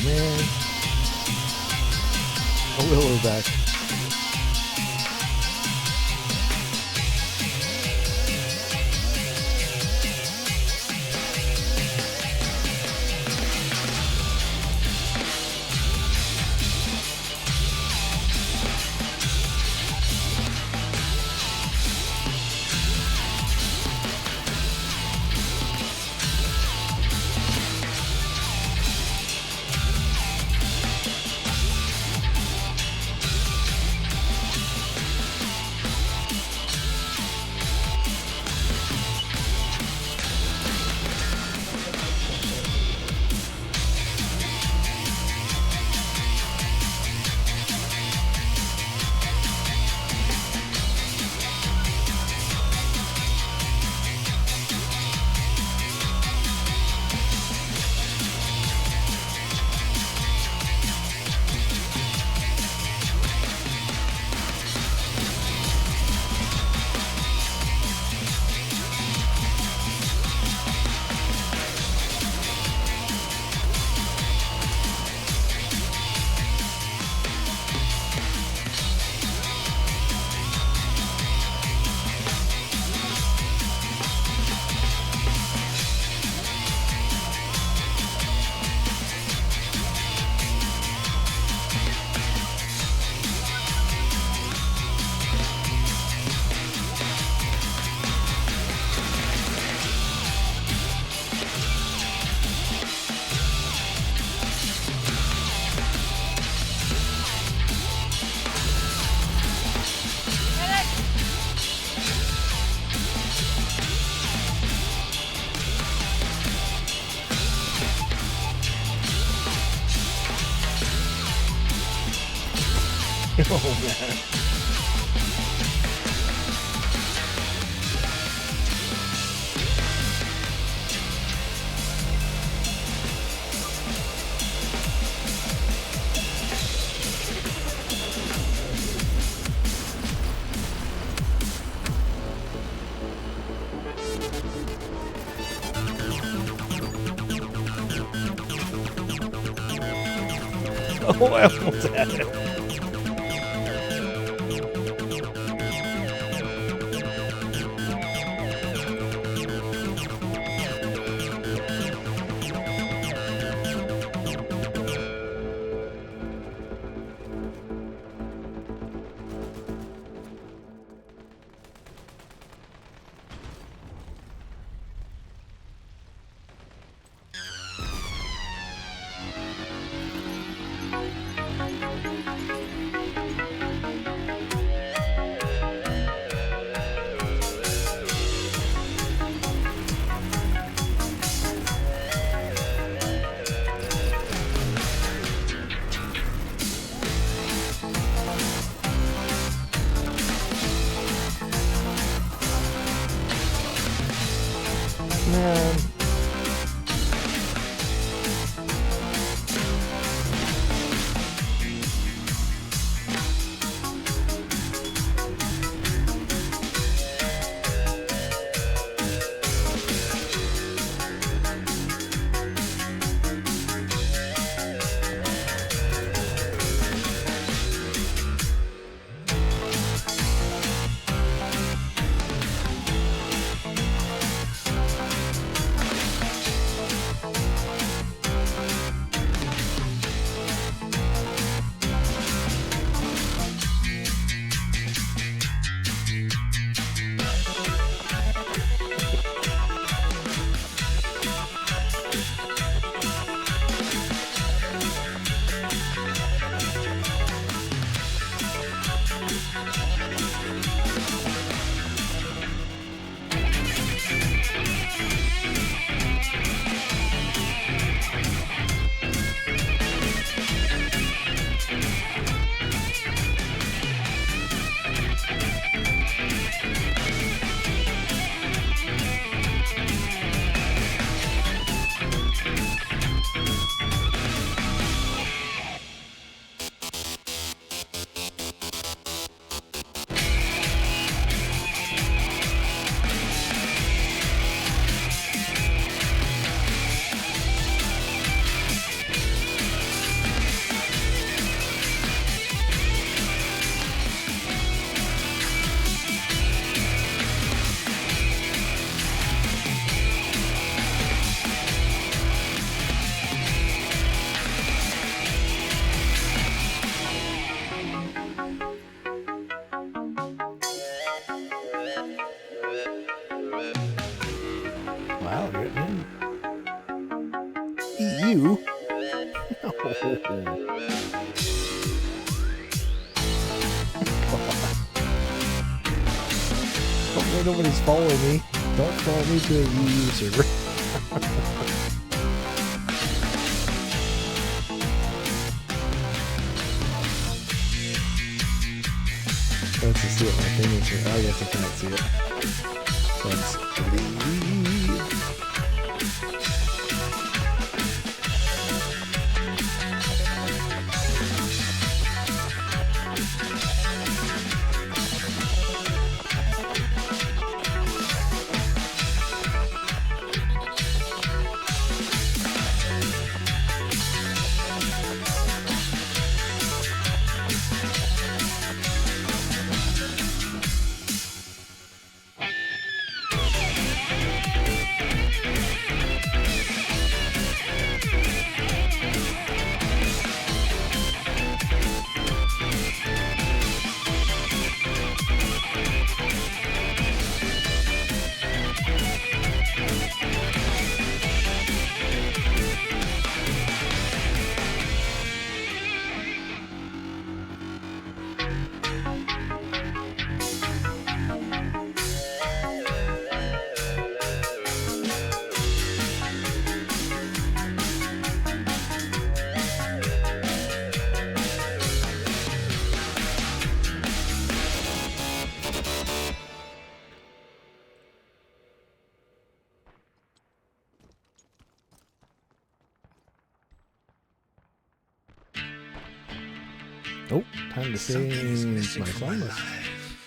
Man. A willow back. Oh man. Oh, I almost had it. Man. Wow, you? No. Hopefully nobody's following me. Don't follow me to a EU server. Let's see what my thing is here. Oh, I guess I can't see it. Let's leave. Oh, time to sing my song list.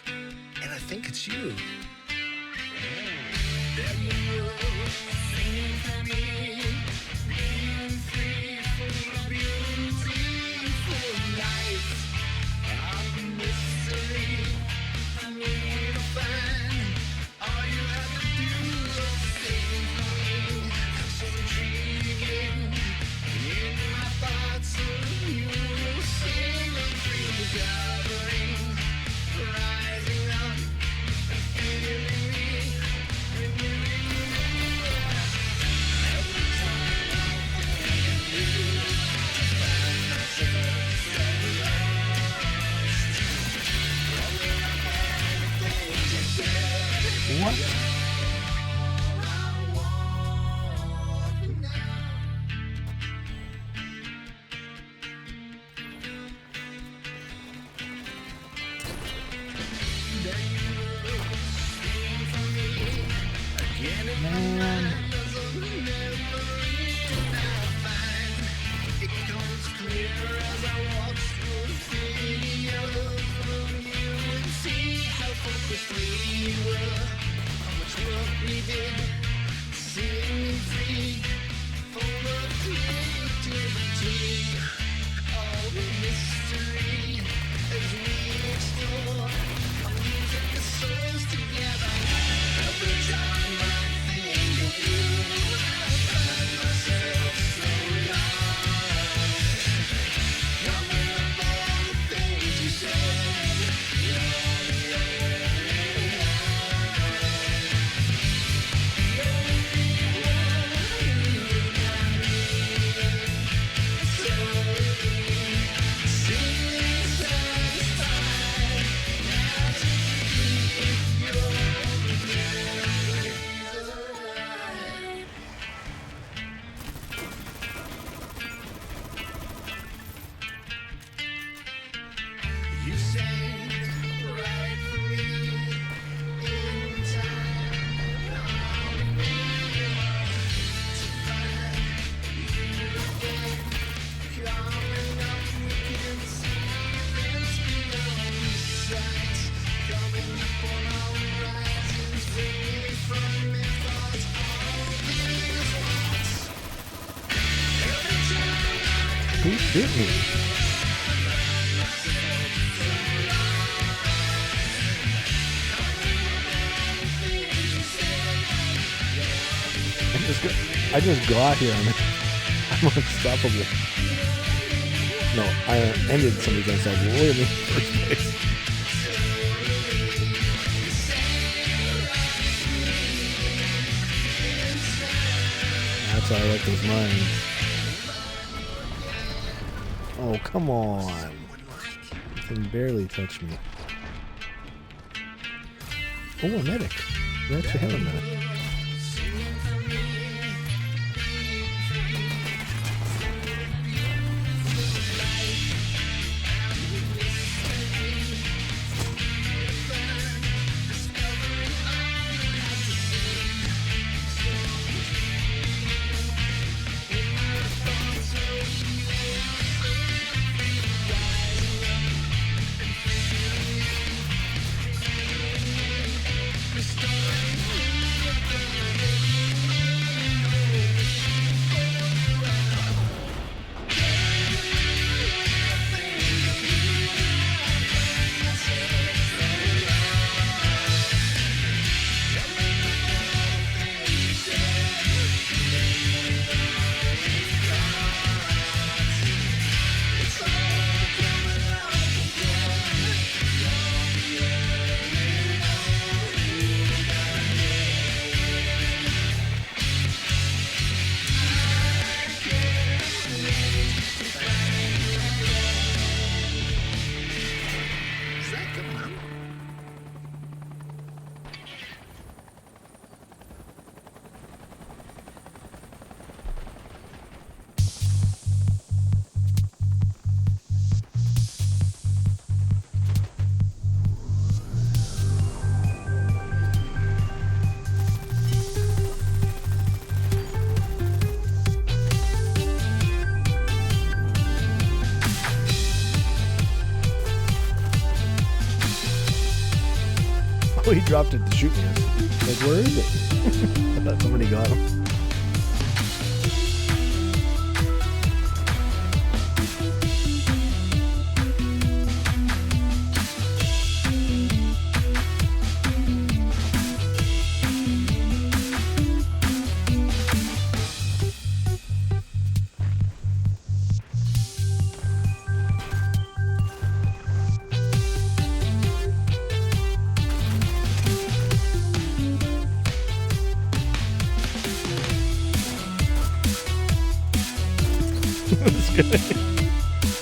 And I think it's you. What? Man. Who hit me? I just got here. I'm unstoppable. No, I ended somebody's unstoppable. Look at me, first place. That's why I like those mines. Oh, come on. You can barely touch me. Oh, a medic. We actually have a medic. Oh, he dropped it to shoot me. Like, where is it? I thought somebody got him.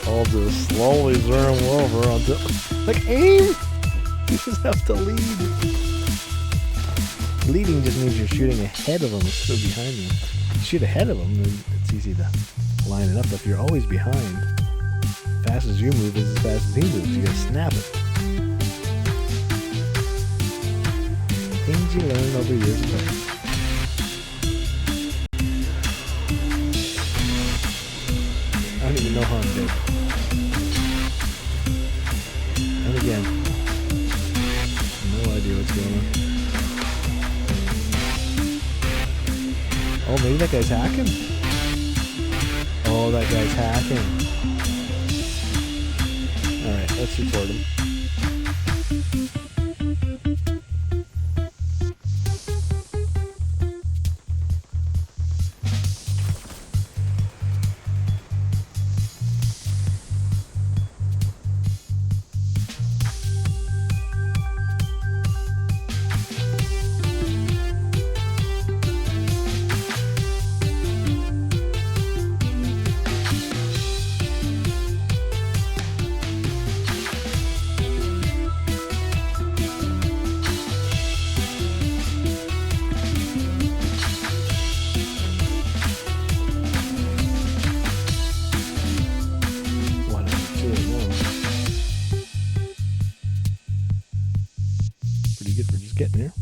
I'll just slowly zoom over until, like, aim. You just have to lead. Leading just means you're shooting ahead of them instead of behind them. If you shoot ahead of them, then it's easy to line it up. But if you're always behind, as fast as you move is as fast as he moves. You gotta snap it. Things you learn over years of practice. I don't even know how I'm dead. And again, no idea what's going on. Oh, maybe that guy's hacking? Oh, that guy's hacking. Alright, let's report him. Pretty good for just getting here.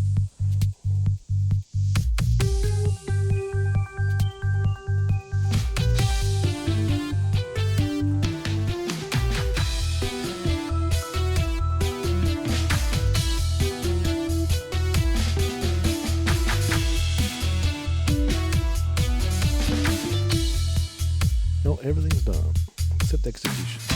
No, everything's done except execution.